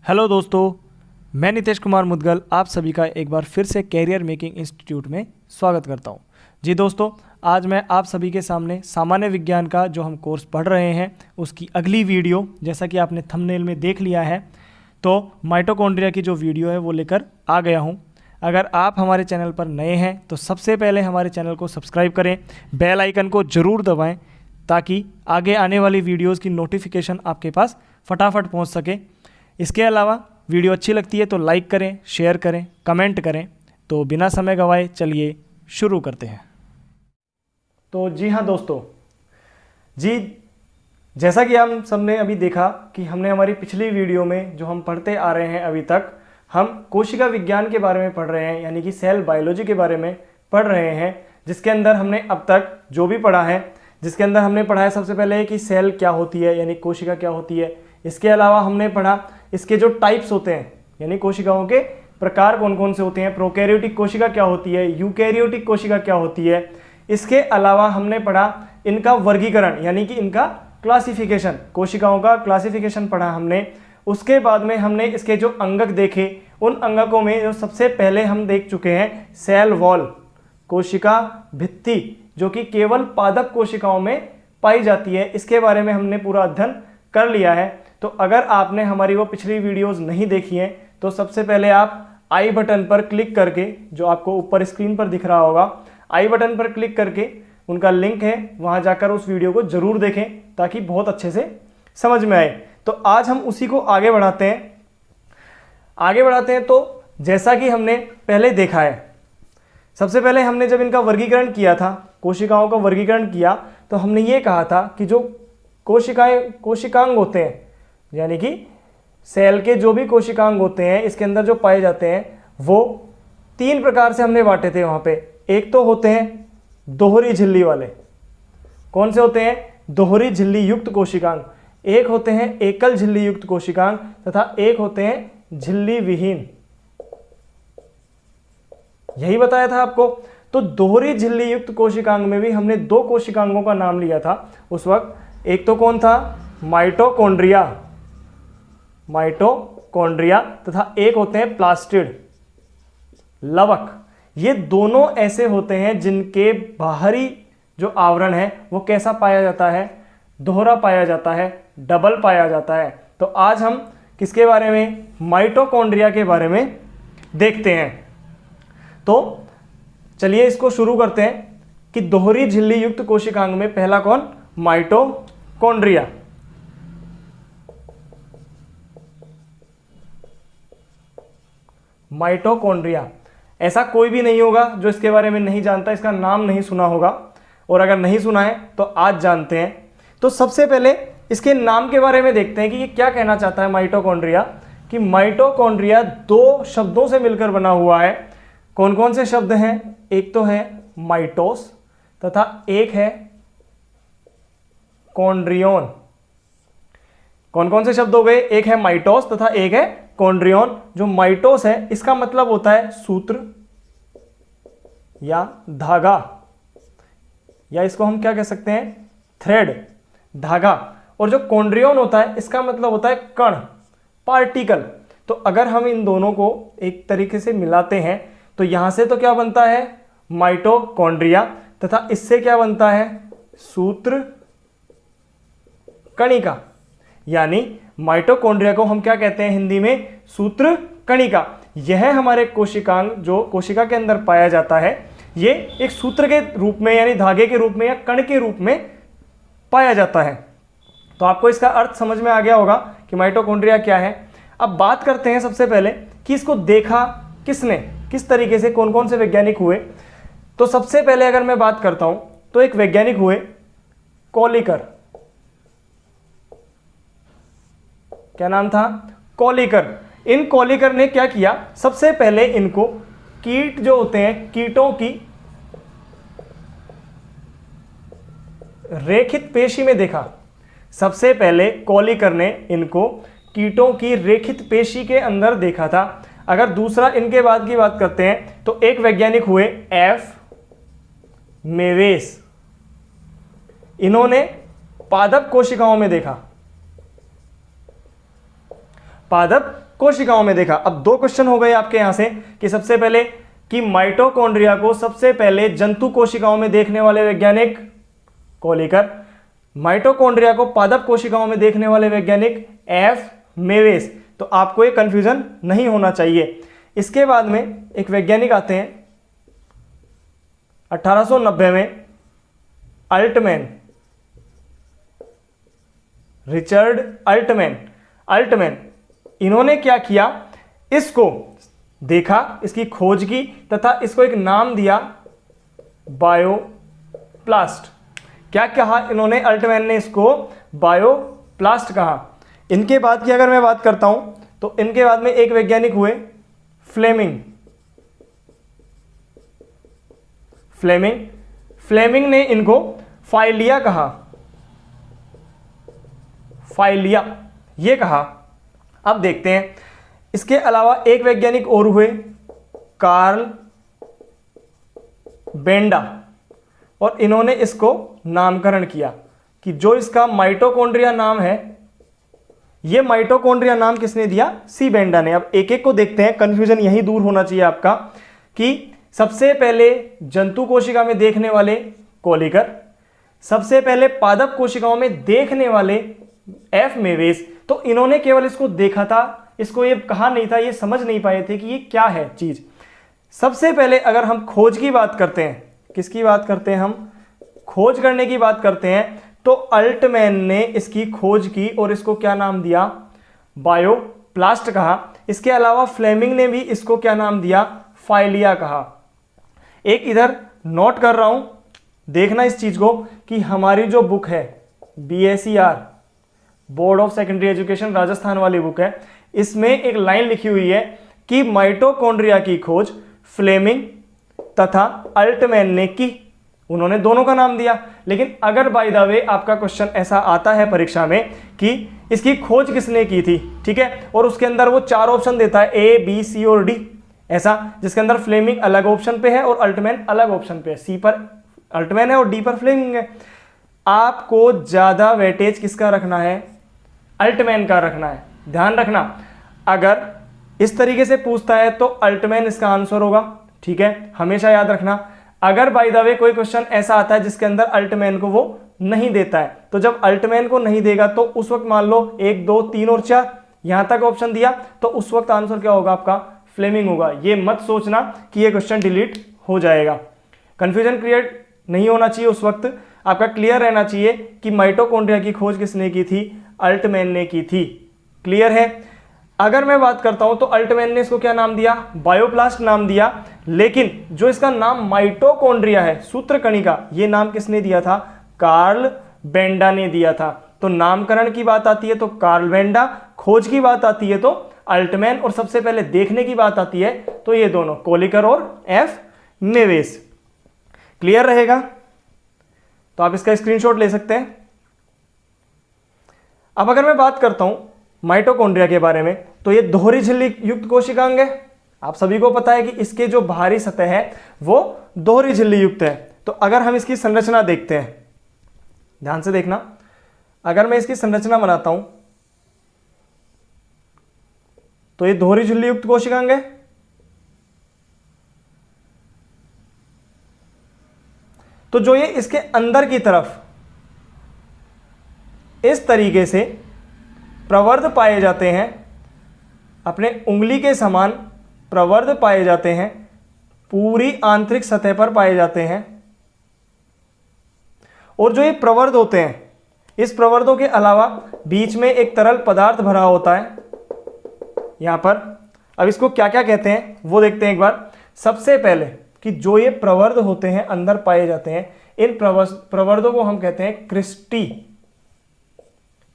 Hello दोस्तों, मैं नितेश कुमार मुदगल आप सभी का एक बार फिर से कैरियर मेकिंग इंस्टीट्यूट में स्वागत करता हूं। जी दोस्तों, आज मैं आप सभी के सामने सामान्य विज्ञान का जो हम कोर्स पढ़ रहे हैं उसकी अगली वीडियो, जैसा कि आपने थंबनेल में देख लिया है, तो माइटोकॉन्ड्रिया की जो वीडियो है वो लेकर आ गया हूं। अगर आप हमारे चैनल पर नए हैं तो सबसे पहले हमारे चैनल को सब्सक्राइब करें, बेल आइकन को ज़रूर दबाएं ताकि आगे आने वाली वीडियोस की नोटिफिकेशन आपके पास फटाफट पहुंच सके। इसके अलावा वीडियो अच्छी लगती है तो लाइक करें, शेयर करें, कमेंट करें। तो बिना समय गंवाए चलिए शुरू करते हैं। तो जी हाँ दोस्तों, जैसा कि हम सबने अभी देखा कि हमने हमारी पिछली वीडियो में जो हम पढ़ते आ रहे हैं अभी तक, हम कोशिका विज्ञान के बारे में पढ़ रहे हैं, यानी कि सेल बायोलॉजी के बारे में पढ़ रहे हैं, जिसके अंदर हमने अब तक जो भी पढ़ा है, जिसके अंदर हमने पढ़ा है सबसे पहले कि सेल क्या होती है, यानी कोशिका क्या होती है। इसके अलावा हमने पढ़ा इसके जो टाइप्स होते हैं, यानी कोशिकाओं के प्रकार कौन कौन से होते हैं, प्रोकैरियोटिक कोशिका क्या होती है, यूकैरियोटिक कोशिका क्या होती है। इसके अलावा हमने पढ़ा इनका वर्गीकरण, यानी कि इनका क्लासिफिकेशन, कोशिकाओं का क्लासिफिकेशन पढ़ा हमने। उसके बाद में हमने इसके जो अंगक देखे, उन अंगकों में जो सबसे पहले हम देख चुके हैं सेल वॉल, कोशिका भित्ति, जो कि केवल पादप कोशिकाओं में पाई जाती है। इसके बारे में हमने पूरा अध्ययन कर लिया है। तो अगर आपने हमारी वो पिछली वीडियोस नहीं देखी हैं तो सबसे पहले आप आई बटन पर क्लिक करके, जो आपको ऊपर स्क्रीन पर दिख रहा होगा, आई बटन पर क्लिक करके उनका लिंक है, वहां जाकर उस वीडियो को जरूर देखें ताकि बहुत अच्छे से समझ में आए। तो आज हम उसी को आगे बढ़ाते हैं। तो जैसा कि हमने पहले देखा है, सबसे पहले हमने जब इनका वर्गीकरण किया था, कोशिकाओं का वर्गीकरण किया, तो हमने ये कहा था कि जो कोशिकांग होते हैं, यानी कि सेल के जो भी कोशिकांग होते हैं, इसके अंदर जो पाए जाते हैं, वो 3 प्रकार से हमने बांटे थे वहां पे। एक तो होते हैं दोहरी झिल्ली वाले। कौन से होते हैं? दोहरी झिल्ली युक्त कोशिकांग। एक होते हैं एकल झिल्ली युक्त कोशिकांग तथा एक होते हैं झिल्ली विहीन। यही बताया था आपको। तो दोहरी झिल्ली युक्त कोशिकांग में भी हमने 2 कोशिकांगों का नाम लिया था उस वक्त। एक तो कौन था? माइटोकॉन्ड्रिया तथा एक होते हैं प्लास्टिड, लवक। ये दोनों ऐसे होते हैं जिनके बाहरी जो आवरण है वो कैसा पाया जाता है? दोहरा पाया जाता है, डबल पाया जाता है। तो आज हम किसके बारे में? माइटोकॉन्ड्रिया के बारे में देखते हैं। तो चलिए इसको शुरू करते हैं कि दोहरी झिल्ली युक्त कोशिकांग में पहला कौन? माइटोकॉन्ड्रिया। माइटोकॉन्ड्रिया, ऐसा कोई भी नहीं होगा जो इसके बारे में नहीं जानता, इसका नाम नहीं सुना होगा। और अगर नहीं सुना है तो आज जानते हैं। तो सबसे पहले इसके नाम के बारे में देखते हैं कि ये क्या कहना चाहता है माइटोकॉन्ड्रिया। कि माइटोकॉन्ड्रिया 2 शब्दों से मिलकर बना हुआ है। कौन कौन से शब्द हैं? एक तो है माइटोस तथा एक है कॉन्ड्रियोन। कौन कौन से शब्द हो गए? एक है माइटोस तथा एक है कॉन्ड्रियोन। जो माइटोस है इसका मतलब होता है सूत्र या धागा, या इसको हम क्या कह सकते हैं? थ्रेड, धागा। और जो कॉन्ड्रियोन होता है इसका मतलब होता है कण, पार्टिकल। तो अगर हम इन दोनों को एक तरीके से मिलाते हैं तो यहां से तो क्या बनता है? माइटोकॉन्ड्रिया। तथा इससे क्या बनता है? सूत्र कणिका। यानी माइटोकॉन्ड्रिया को हम क्या कहते हैं हिंदी में? सूत्र कणिका। यह हमारे कोशिकांग जो कोशिका के अंदर पाया जाता है, ये एक सूत्र के रूप में, यानी धागे के रूप में या कण के रूप में पाया जाता है। तो आपको इसका अर्थ समझ में आ गया होगा कि माइटोकॉन्ड्रिया क्या है। अब बात करते हैं सबसे पहले कि इसको देखा किसने, किस तरीके से, कौन कौन से वैज्ञानिक हुए। तो सबसे पहले अगर मैं बात करता हूं तो एक वैज्ञानिक हुए कॉलिकर। क्या नाम था? कॉलिकर। इन कॉलिकर ने क्या किया? सबसे पहले इनको कीट जो होते हैं, कीटों की रेखित पेशी में देखा। सबसे पहले कॉलिकर ने इनको कीटों की रेखित पेशी के अंदर देखा था। अगर दूसरा इनके बाद की बात करते हैं तो एक वैज्ञानिक हुए एफ मेवेस। इन्होंने पादप कोशिकाओं में देखा। पादप कोशिकाओं में देखा। अब दो क्वेश्चन हो गए आपके यहां से कि सबसे पहले कि माइटोकॉन्ड्रिया को सबसे पहले जंतु कोशिकाओं में देखने वाले वैज्ञानिक कोलिकर, माइटोकॉन्ड्रिया को पादप कोशिकाओं में देखने वाले वैज्ञानिक एफ मेवेस। तो आपको ये कंफ्यूजन नहीं होना चाहिए। इसके बाद में एक वैज्ञानिक आते हैं 1890 में, अल्टमैन, रिचर्ड अल्टमैन। इन्होंने क्या किया, इसको देखा, इसकी खोज की तथा इसको एक नाम दिया बायोप्लास्ट। क्या कहा इन्होंने, अल्टमैन ने इसको बायोप्लास्ट कहा। इनके बाद की अगर मैं बात करता हूं तो इनके बाद में एक वैज्ञानिक हुए फ्लेमिंग ने इनको फाइलिया कहा, फाइलिया ये कहा। अब देखते हैं, इसके अलावा एक वैज्ञानिक और हुए कार्ल बेंडा, और इन्होंने इसको नामकरण किया कि जो इसका माइटोकॉन्ड्रिया नाम है, ये माइटोकॉन्ड्रिया नाम किसने दिया, सी बेंडा ने। अब एक एक को देखते हैं, कंफ्यूजन यही दूर होना चाहिए आपका कि सबसे पहले जंतु कोशिका में देखने वाले कोलिकर, सबसे पहले पादप कोशिकाओं में देखने वाले एफ मेवेस। तो इन्होंने केवल इसको देखा था, इसको ये कहा नहीं था, ये समझ नहीं पाए थे कि ये क्या है चीज। सबसे पहले अगर हम खोज की बात करते हैं, किसकी बात करते हैं, हम खोज करने की बात करते हैं, तो अल्टमैन ने इसकी खोज की और इसको क्या नाम दिया, बायोप्लास्ट कहा। इसके अलावा फ्लेमिंग ने भी इसको क्या नाम दिया, फाइलिया कहा। एक इधर नोट कर रहा हूं, देखना इस चीज को कि हमारी जो बुक है BSER, board of secondary education Rajasthan वाली बुक है, इसमें एक लाइन लिखी हुई है कि माइटोकॉन्ड्रिया की खोज फ्लेमिंग तथा अल्टमैन ने की। उन्होंने दोनों का नाम दिया। लेकिन अगर बाय द वे आपका क्वेश्चन ऐसा आता है परीक्षा में कि इसकी खोज किसने की थी, ठीक है, और उसके अंदर वो 4 ऑप्शन देता है A, B, C और D, ऐसा, जिसके अंदर फ्लेमिंग अलग ऑप्शन पे है और अल्टमैन अलग ऑप्शन पे है, C पर अल्टमैन है और D पर फ्लेमिंग है, आपको ज्यादा वेटेज किसका रखना है, अल्टमैन का रखना है। ध्यान रखना, अगर इस तरीके से पूछता है तो अल्टमैन इसका आंसर होगा, ठीक है, हमेशा याद रखना। अगर बाय द वे कोई क्वेश्चन ऐसा आता है जिसके अंदर अल्टमैन को वो नहीं देता है, तो जब अल्टमैन को नहीं देगा तो उस वक्त मान लो 1, 2, 3 और 4 यहां तक ऑप्शन दिया, तो उस वक्त आंसर क्या होगा आपका, फ्लेमिंग होगा। ये मत सोचना कि ये क्वेश्चन डिलीट हो जाएगा। कंफ्यूजन क्रिएट नहीं होना चाहिए, उस वक्त आपका क्लियर रहना चाहिए कि माइटोकॉन्ड्रिया की खोज किसने की थी, अल्टमैन ने की थी। क्लियर है। अगर मैं बात करता हूं तो अल्टमैन ने इसको क्या नाम दिया, बायोप्लास्ट नाम दिया, लेकिन जो इसका नाम माइटोकॉन्ड्रिया है, सूत्रकणिका, ये नाम किसने दिया था, कार्ल बेंडा ने दिया था। तो नामकरण की बात आती है तो कार्ल बेंडा, खोज की बात आती है तो अल्टमैन, और सबसे पहले देखने की बात आती है तो ये दोनों कोलिकर और एफ मेवेस। क्लियर रहेगा, तो आप इसका स्क्रीनशॉट ले सकते हैं। अब अगर मैं बात करता हूं माइटोकॉन्ड्रिया के बारे में, तो ये दोहरी झिल्ली युक्त कोशिकांग है। आप सभी को पता है कि इसके जो बाहरी सतह है वो दोहरी झिल्ली युक्त है। तो अगर हम इसकी संरचना देखते हैं, ध्यान से देखना, अगर मैं इसकी संरचना बनाता हूं तो ये दोहरी झिल्ली युक्त कोशिकांग है। तो जो ये इसके अंदर की तरफ इस तरीके से प्रवर्ध पाए जाते हैं, अपने उंगली के समान प्रवर्ध पाए जाते हैं, पूरी आंतरिक सतह पर पाए जाते हैं। और जो ये प्रवर्ध होते हैं, इस प्रवर्धों के अलावा बीच में एक तरल पदार्थ भरा होता है यहां पर। अब इसको क्या क्या कहते हैं वो देखते हैं एक बार। सबसे पहले कि जो ये प्रवर्ध होते हैं अंदर पाए जाते हैं, इन प्रवर्धों को हम कहते हैं क्रिस्टी।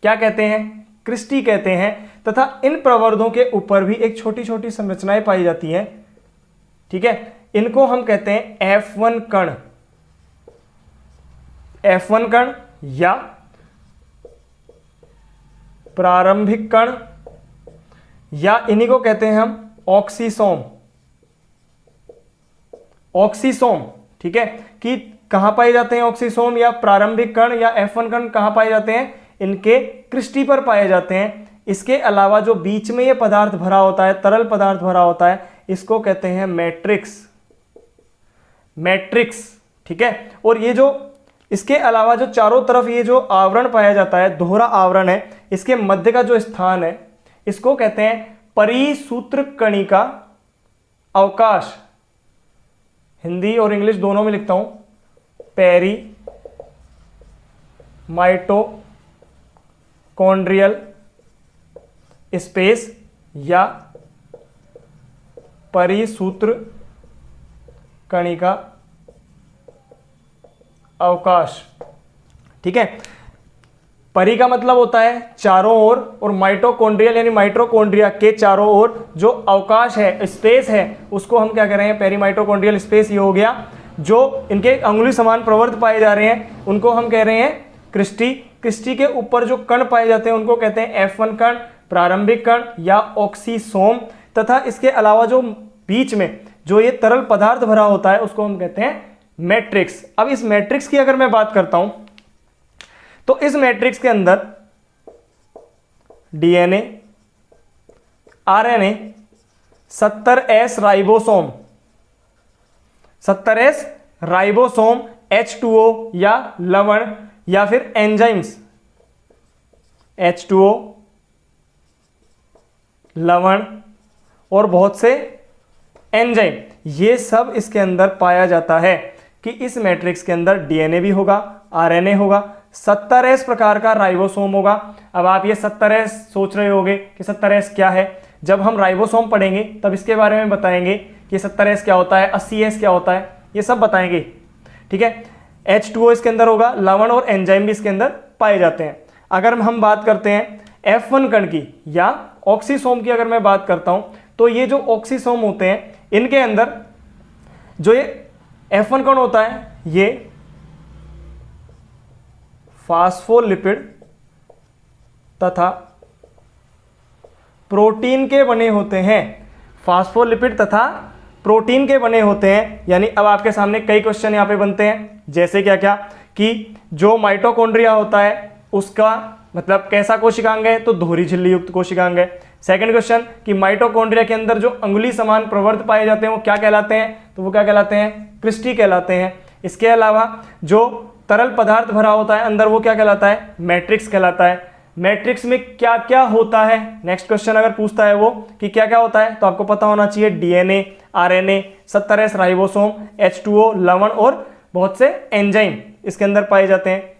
क्या कहते हैं, क्रिस्टी कहते हैं। तथा इन प्रवर्धों के ऊपर भी एक छोटी छोटी संरचनाएं पाई जाती हैं, ठीक है, इनको हम कहते हैं F1 कण, F1 कण या प्रारंभिक कण, या इन्हीं को कहते हैं हम ऑक्सीसोम। ऑक्सीसोम, ठीक है, कि कहां पाए जाते हैं ऑक्सीसोम या प्रारंभिक कण या F1 कण, कहां पाए जाते हैं, इनके क्रिस्टी पर पाए जाते हैं। इसके अलावा जो बीच में ये पदार्थ भरा होता है, तरल पदार्थ भरा होता है, इसको कहते हैं मैट्रिक्स। मैट्रिक्स, ठीक है। और ये जो इसके अलावा जो चारों तरफ ये जो आवरण पाया जाता है, दोहरा आवरण है, इसके मध्य का जो स्थान है, इसको कहते हैं परिसूत्र कणिका अवकाश। हिंदी और इंग्लिश दोनों में लिखता हूं, पेरी माइटोकॉन्ड्रियल स्पेस या परिसूत्र कणिका अवकाश, ठीक है। परी का मतलब होता है चारों ओर, और माइटोकॉन्ड्रियल यानी माइटोकॉन्ड्रिया के चारों ओर जो अवकाश है, स्पेस है, उसको हम क्या कह रहे हैं, पेरी माइटोकॉन्ड्रियल स्पेस। ये हो गया। जो इनके अंगुली समान प्रवर्त पाए जा रहे हैं उनको हम कह रहे हैं क्रिस्टी। क्रिस्टी के ऊपर जो कण पाए जाते हैं उनको कहते हैं F1 कण, प्रारंभिक कण या ऑक्सीसोम। तथा इसके अलावा जो बीच में जो ये तरल पदार्थ भरा होता है उसको हम कहते हैं मैट्रिक्स। अब इस मैट्रिक्स की अगर मैं बात करता हूं तो इस मैट्रिक्स के अंदर DNA, RNA, 70S ribosome, 70S ribosome, H2O या लवण या फिर एंजाइम्स, H2O, लवण और बहुत से एंजाइम, ये सब इसके अंदर पाया जाता है। कि इस मैट्रिक्स के अंदर डीएनए भी होगा, आरएनए होगा, 70S प्रकार का राइबोसोम होगा। अब आप ये 70S सोच रहे होंगे कि 70S क्या है। जब हम राइबोसोम पढ़ेंगे तब इसके बारे में बताएंगे कि 70S क्या होता है, 80S क्या होता है, ये सब बताएंगे, ठीक है। H2O इसके अंदर होगा, लवण और एंजाइम भी इसके अंदर पाए जाते हैं। अगर हम बात करते हैं F1 कण की या ऑक्सीसोम की, अगर मैं बात करता हूं तो ये जो ऑक्सीसोम होते हैं इनके अंदर जो ये F1 कण होता है ये फास्फोलिपिड तथा प्रोटीन के बने होते हैं। फास्फोलिपिड तथा प्रोटीन के बने होते हैं। यानी अब आपके सामने कई क्वेश्चन यहां पे बनते हैं, जैसे क्या क्या कि जो माइटोकॉन्ड्रिया होता है उसका मतलब कैसा कोशिकांग है, तो दोहरी झिल्ली युक्त कोशिकांग है। सेकंड क्वेश्चन कि माइटोकॉन्ड्रिया के अंदर जो अंगुली समान प्रवर्त पाए जाते हैं वो क्या कहलाते हैं, तो वो क्या कहलाते हैं, क्रिस्टी कहलाते हैं। इसके अलावा जो तरल पदार्थ भरा होता है अंदर वो क्या कहलाता है, मैट्रिक्स कहलाता है। मैट्रिक्स में क्या क्या होता है, नेक्स्ट क्वेश्चन अगर पूछता है वो कि क्या क्या होता है तो आपको पता होना चाहिए DNA, RNA, 70S ribosome, H2O, लवण और बहुत से एंजाइम इसके अंदर पाए जाते हैं।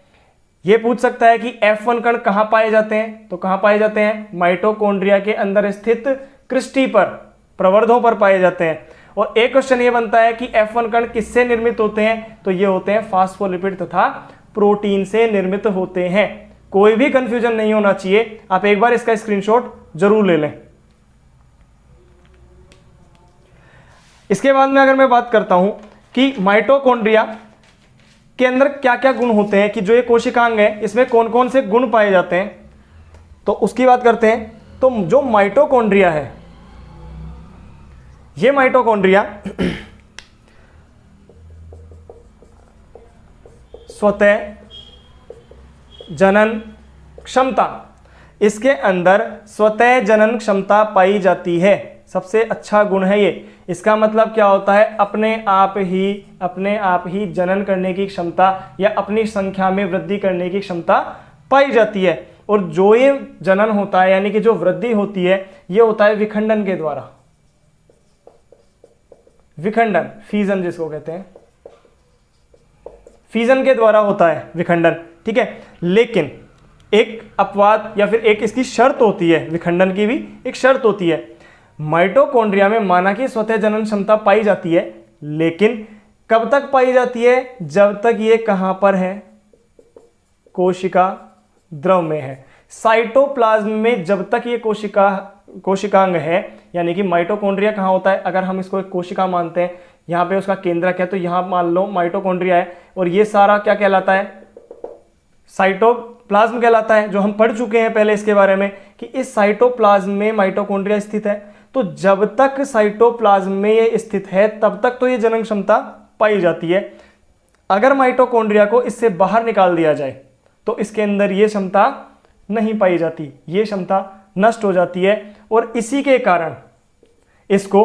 ये पूछ सकता है कि F1 कण कहां पाए जाते हैं, तो कहां पाए जाते हैं, माइटोकॉन्ड्रिया के अंदर स्थित क्रिस्टी पर, प्रवर्धों पर पाए जाते हैं। और एक क्वेश्चन ये बनता है कि F1 कण किससे निर्मित होते हैं, तो ये होते हैं फास्फोलिपिड तथा प्रोटीन से निर्मित होते हैं। कोई भी कंफ्यूजन नहीं होना चाहिए, आप एक बार इसका स्क्रीनशॉट जरूर ले लें। इसके बाद में अगर मैं बात करता हूं कि माइटोकॉन्ड्रिया के अंदर क्या क्या गुण होते हैं, कि जो ये कोशिकांग है इसमें कौन कौन से गुण पाए जाते हैं, तो उसकी बात करते हैं। तो जो माइटोकॉन्ड्रिया है, ये माइटोकॉन्ड्रिया स्वतः जनन क्षमता, इसके अंदर स्वतः जनन क्षमता पाई जाती है। सबसे अच्छा गुण है ये। इसका मतलब क्या होता है, अपने आप ही जनन करने की क्षमता या अपनी संख्या में वृद्धि करने की क्षमता पाई जाती है। और जो ये जनन होता है यानी कि जो वृद्धि होती है ये होता है विखंडन के द्वारा। विखंडन, फीजन जिसको कहते हैं, फीजन के द्वारा होता है विखंडन, ठीक है। लेकिन एक अपवाद या फिर एक इसकी शर्त होती है, विखंडन की भी एक शर्त होती है। माइटोकॉन्ड्रिया में माना कि स्वतः जनन क्षमता पाई जाती है, लेकिन कब तक पाई जाती है, जब तक ये कहां पर है, कोशिका द्रव में है। साइटोप्लाज्म में जब तक ये कोशिकांग है, यानी कि माइटोकॉन्ड्रिया कहां होता है, अगर हम इसको एक कोशिका मानते हैं, यहां पे उसका केंद्रक है, तो यहां मान लो माइटोकॉन्ड्रिया है, और ये सारा क्या कहलाता है, साइटोप्लाज्म कहलाता है, जो हम पढ़ चुके हैं पहले इसके बारे में कि इस साइटोप्लाज्म में माइटोकॉन्ड्रिया स्थित है। तो जब तक साइटोप्लाज्म में ये स्थित है तब तक तो ये जनन क्षमता पाई जाती है। अगर माइटोकॉन्ड्रिया को इससे बाहर निकाल दिया जाए तो इसके अंदर ये क्षमता नहीं पाई जाती, ये क्षमता नष्ट हो जाती है और इसी के कारण इसको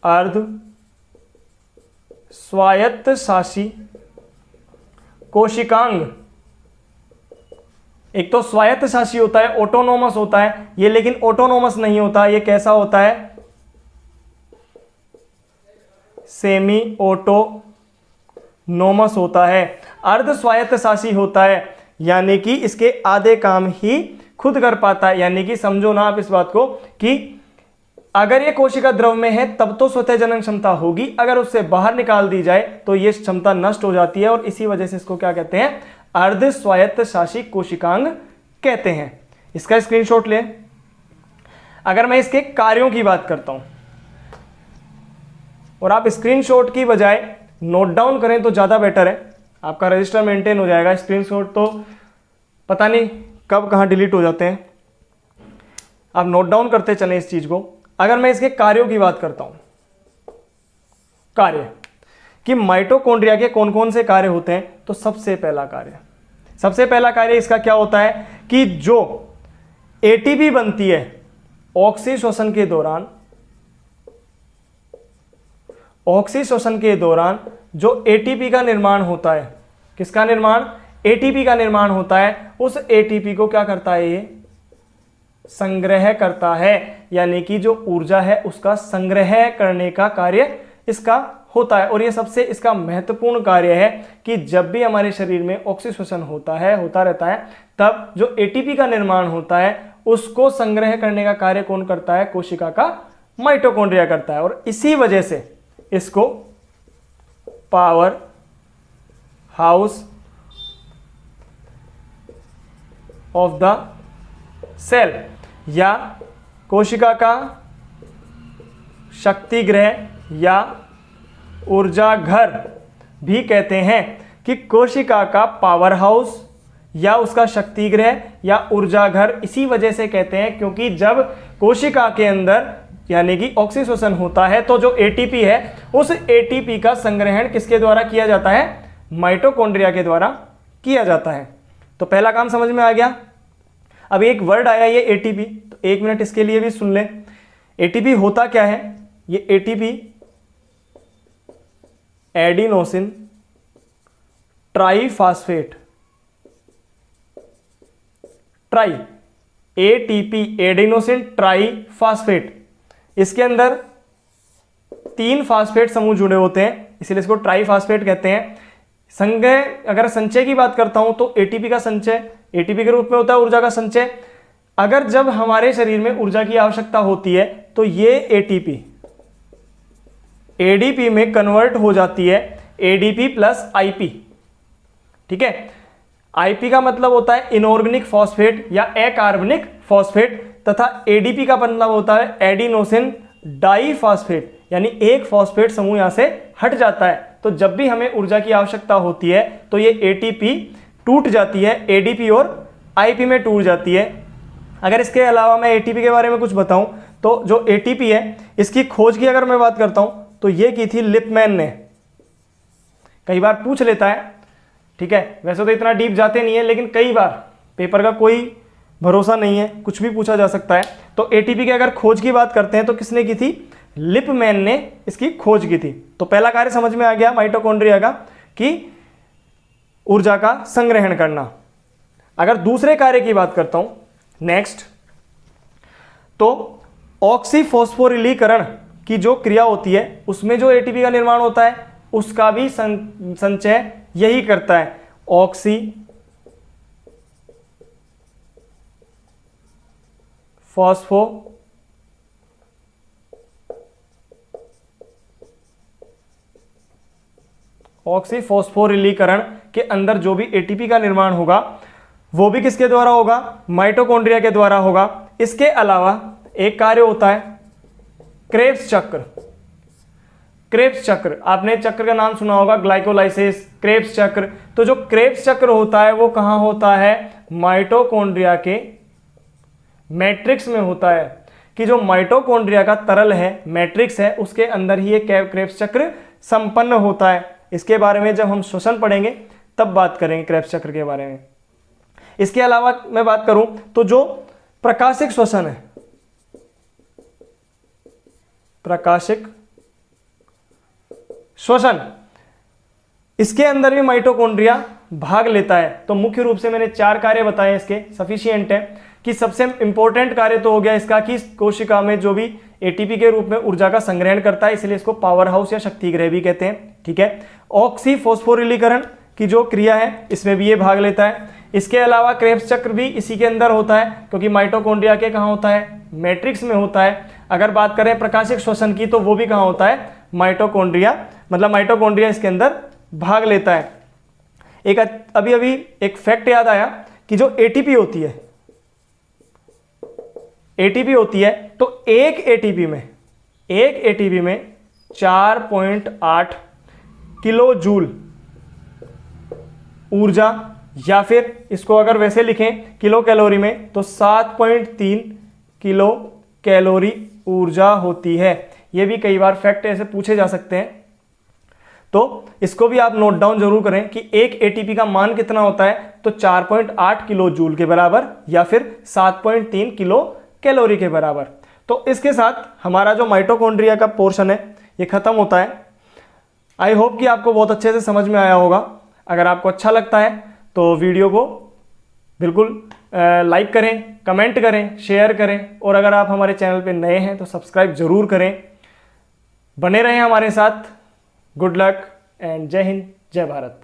अर्ध स्वायत्तशासी कोशिकांग, एक तो स्वायत्तशासी होता है, ऑटोनोमस होता है ये, लेकिन ऑटोनोमस नहीं होता, ये कैसा होता है, सेमी ऑटोनोमस होता है। अर्ध स्वायत्तशासी होता है यानी कि इसके आधे काम ही खुद कर पाता है। यानी कि समझो ना आप इस बात को कि अगर ये कोशिका द्रव में है तब तो स्वतः जनन क्षमता होगी, अगर उससे बाहर निकाल दी जाए तो ये क्षमता नष्ट हो जाती है और इसी वजह से इसको क्या कहते हैं, अर्ध स्वायत्तशासी कोशिकांग कहते हैं। इसका स्क्रीनशॉट लें। अगर मैं इसके कार्यों की बात करता हूं और आप स्क्रीनशॉट की बजाय नोट डाउन करें तो ज्यादा बेटर है, आपका रजिस्टर मेंटेन हो जाएगा। स्क्रीनशॉट तो पता नहीं कब कहां डिलीट हो जाते हैं, आप नोट डाउन करते चलें इस चीज को। अगर मैं इसके कार्यों की बात करता हूं, कार्य कि माइटोकॉन्ड्रिया के कौन कौन से कार्य होते हैं, तो सबसे पहला कार्य इसका क्या होता है कि जो एटीपी बनती है ऑक्सीश्वसन के दौरान जो एटीपी का निर्माण होता है, किसका निर्माण, एटीपी का निर्माण होता है, उस एटीपी को क्या करता है, ये संग्रह करता है। यानी कि जो ऊर्जा है उसका संग्रह करने का कार्य इसका होता है। और ये सबसे इसका महत्वपूर्ण कार्य है कि जब भी हमारे शरीर में ऑक्सीश्वसन होता रहता है तब जो एटीपी का निर्माण होता है उसको संग्रह करने का कार्य कौन करता है, कोशिका का माइटोकॉन्ड्रिया करता है। और इसी वजह से इसको power house of the cell या कोशिका का शक्ति गृह या ऊर्जा घर भी कहते हैं। कि कोशिका का पावर हाउस या उसका शक्ति गृह या ऊर्जा घर इसी वजह से कहते हैं क्योंकि जब कोशिका के अंदर यानी कि ऑक्सीश्वसन होता है तो जो एटीपी है उस एटीपी का संग्रहण किसके द्वारा किया जाता है, माइटोकॉन्ड्रिया के द्वारा किया जाता है। तो पहला काम समझ में आ गया। अब एक वर्ड आया ये एटीपी, तो एक मिनट इसके लिए भी सुन लें। एटीपी होता क्या है, ये ATP adenosine triphosphate, ATP adenosine triphosphate, इसके अंदर 3 फास्फेट समूह जुड़े होते हैं इसलिए इसको ट्राईफॉस्फेट कहते हैं। संग्रह अगर संचय की बात करता हूं तो एटीपी का संचय एटीपी के रूप में होता है, ऊर्जा का संचय। अगर जब हमारे शरीर में ऊर्जा की आवश्यकता होती है तो ये एटीपी एडीपी में कन्वर्ट हो जाती है, एडीपी प्लस आईपी। ठीक है, आईपी का मतलब होता है इनऑर्गेनिक फॉस्फेट या अकार्बनिक फॉस्फेट तथा एडीपी का मतलब होता है एडिनोसिन डाईफॉस्फेट, यानी एक फॉस्फेट समूह यहां से हट जाता है। तो जब भी हमें ऊर्जा की आवश्यकता होती है तो ये एटीपी टूट जाती है, एडीपी और आईपी में टूट जाती है। अगर इसके अलावा मैं एटीपी के बारे में कुछ बताऊं तो जो एटीपी है इसकी खोज की अगर मैं बात करता हूं तो ये की थी लिपमैन ने। कई बार पूछ लेता है, ठीक है, वैसे तो इतना डीप जाते नहीं है लेकिन कई बार पेपर का कोई भरोसा नहीं है, कुछ भी पूछा जा सकता है। तो एटीपी की अगर खोज की बात करते हैं तो किसने की थी, लिपमैन ने इसकी खोज की थी। तो पहला कार्य समझ में आ गया माइटोकॉन्ड्रिया का कि ऊर्जा का संग्रहण करना। अगर दूसरे कार्य की बात करता हूं नेक्स्ट, तो ऑक्सीफॉस्फोरिलीकरण की जो क्रिया होती है उसमें जो एटीपी का निर्माण होता है उसका भी संचय यही करता है। ऑक्सीफॉस्फोरिलीकरण के अंदर जो भी एटीपी का निर्माण होगा वो भी किसके द्वारा होगा, माइटोकॉन्ड्रिया के द्वारा होगा। इसके अलावा एक कार्य होता है क्रेब्स चक्र। क्रेब्स चक्र, आपने चक्र का नाम सुना होगा, ग्लाइकोलाइसिस, क्रेब्स चक्र। तो जो क्रेब्स चक्र होता है वो कहां होता है, माइटोकॉन्ड्रिया के मैट्रिक्स में होता है। कि जो माइटोकॉन्ड्रिया का तरल है, मैट्रिक्स है, उसके अंदर ही ये क्रेब्स चक्र संपन्न होता है। इसके बारे में जब हम श्वसन पढ़ेंगे तब बात करेंगे क्रेब्स चक्र के बारे में। इसके अलावा मैं बात करूं तो जो प्रकाशिक श्वसन है, प्रकाशिक श्वसन, इसके अंदर भी माइटोकॉन्ड्रिया भाग लेता है। तो मुख्य रूप से मैंने 4 कार्य बताए इसके, सफिशिएंट है कि सबसे इंपॉर्टेंट कार्य तो हो गया इसका कि कोशिका में जो भी एटीपी के रूप में ऊर्जा का संग्रहण करता है, इसलिए इसको पावर हाउस या शक्ति गृह भी कहते हैं, ठीक है। ऑक्सीफॉस्फोरिलीकरण की जो क्रिया है इसमें भी ये भाग लेता है। इसके अलावा क्रेब्स चक्र भी इसी के अंदर होता है, क्योंकि माइटोकॉन्ड्रिया के कहाँ होता है, मैट्रिक्स में होता है। अगर बात करें प्रकाशिक श्वसन की तो वो भी कहाँ होता है, माइटोकॉन्ड्रिया, मतलब माइटोकॉन्ड्रिया इसके अंदर भाग लेता है। एक अभी एक फैक्ट याद आया कि जो एटीपी होती है, तो एक एटीपी में 4.8 किलो जूल ऊर्जा, या फिर इसको अगर वैसे लिखें किलो कैलोरी में तो 7.3 किलो कैलोरी ऊर्जा होती है। ये भी कई बार फैक्ट ऐसे पूछे जा सकते हैं, तो इसको भी आप नोट डाउन जरूर करें कि एक एटीपी का मान कितना होता है, तो 4.8 किलो जूल के बराबर या फिर 7.3 किलो कैलोरी के बराबर। तो इसके साथ हमारा जो माइटोकॉन्ड्रिया का पोर्शन है ये खत्म होता है। आई होप कि आपको बहुत अच्छे से समझ में आया होगा। अगर आपको अच्छा लगता है तो वीडियो को बिल्कुल लाइक करें, कमेंट करें, शेयर करें, और अगर आप हमारे चैनल पे नए हैं तो सब्सक्राइब जरूर करें। बने रहें हमारे साथ। गुड लक एंड जय हिंद, जय भारत।